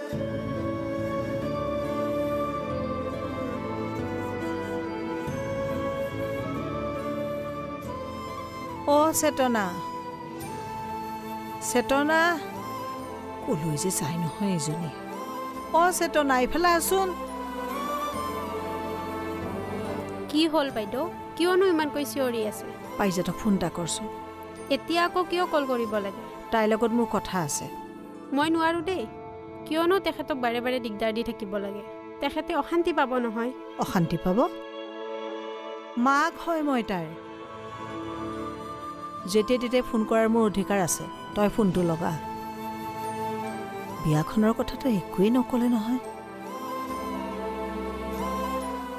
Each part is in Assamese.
অ চেতনা চেতনা কলৈ যে চাই নহয় এজনী অ চেতনা ইফালে আছোন কি হল বাইদেউ কিয়নো ইমান কৈ চিঞৰি আছে পাইজাতক ফোন এটা কৰছো এতিয়া আকৌ কিয় কল কৰিব লাগে তাইৰ লগত মোৰ কথা আছে মই নোৱাৰো দেই কিয়নো তেখেতক বাৰে বাৰে দিগদাৰ দি থাকিব লাগে তেখেতে অশান্তি পাব নহয় অশান্তি পাব মাক হয় মই তাইৰ যেতিয়া তেতিয়া ফোন কৰাৰ মোৰ অধিকাৰ আছে তই ফোনটো লগা বিয়াখনৰ কথাটো একোৱেই নকলে নহয়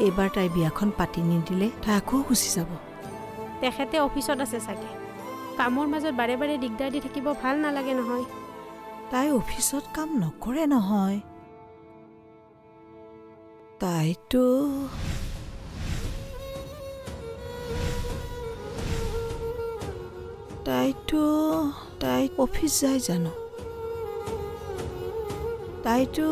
এইবাৰ তাই বিয়াখন পাতি নিদিলে তাই আকৌ গুচি যাব তেখেতে অফিচত আছে চাগে কামৰ মাজত বাৰে বাৰে দিগদাৰ দি থাকিব ভাল নালাগে নহয় তাই অফিচত কাম নকৰে নহয় তাই অফিচ যায় জানো তাইতো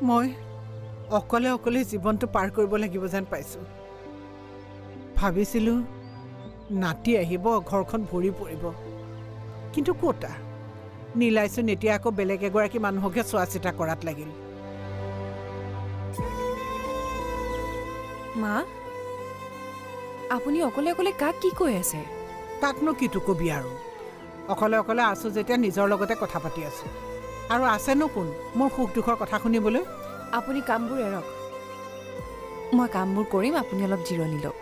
মই অকলে অকলে জীৱনটো পাৰ কৰিব লাগিব যেন পাইছোঁ ভাবিছিলোঁ নাতি আহিব ঘৰখন ভৰি পৰিব কিন্তু ক'তা নীলাইচোন এতিয়া আকৌ বেলেগ এগৰাকী মানুহকে চোৱা চিতা কৰাত লাগিল মা আপুনি অকলে অকলে কাক কি কৈ আছে কাকনো কিটো কবি আৰু অকলে অকলে আছোঁ যেতিয়া নিজৰ লগতে কথা পাতি আছোঁ আৰু আছেনো কোন মোৰ সুখ দুখৰ কথা শুনিবলৈ আপুনি কামবোৰ এৰক মই কামবোৰ কৰিম আপুনি অলপ জিৰণি লওক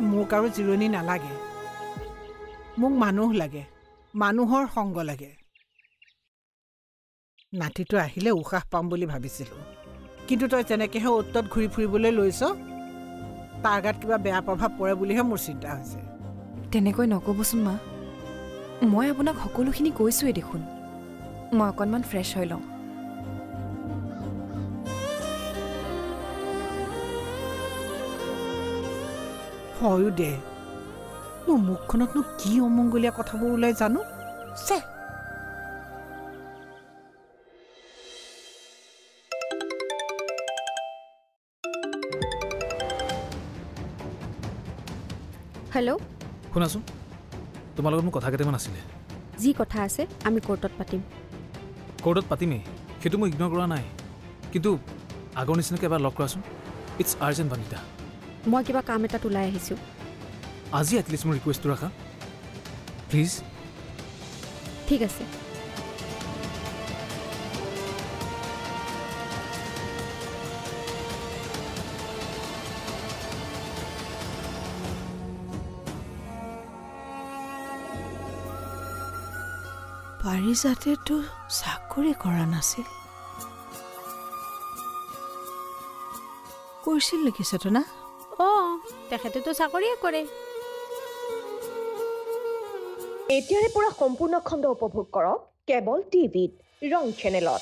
মোক আৰু জিৰণি নালাগে মোক মানুহ লাগে মানুহৰ সংগ লাগে নাতিটো আহিলে উশাহ পাম বুলি ভাবিছিলোঁ কিন্তু তই যেনেকৈহে অ'ত ঘূৰি ফুৰিবলৈ লৈছ তাৰ গাত কিবা বেয়া প্ৰভাৱ পৰে বুলিহে মোৰ চিন্তা হৈছে তেনেকৈ নক'বচোন মা মই আপোনাক সকলোখিনি কৈছোঁৱেই দেখোন মই অকণমান ফ্ৰেছ হৈ লওঁ হয়ো দে মোৰ মুখখনতনো কি অমংগলীয়া কথাবোৰ ওলাই জানো চে হেল্ল' শুনাচোন তোমাৰ লগত মোৰ কথা কেইটামান আছিলে যি কথা আছে আমি কোৰ্টত পাতিম কোৰ্টত পাতিমেই সেইটো মই ইগন'ৰ কৰা নাই কিন্তু আগৰ নিচিনাকৈ এবাৰ লগ কৰাচোন ইটছ আৰ্জেণ্ট বানিতা মই কিবা কাম এটাত ওলাই আহিছোঁ আজি এটলিষ্ট মোৰ ৰিকুৱেষ্টটো ৰাখা প্লিজ ঠিক আছে পাৰিজাতেতো চাকৰি কৰা নাছিল কৰিছিল নেকি চেতনা তেখেতেতো চাকৰিয়ে কৰে এতিয়াৰে পৰা সম্পূৰ্ণ খণ্ড উপভোগ কৰক কেবল টিভিত ৰং চেনেলত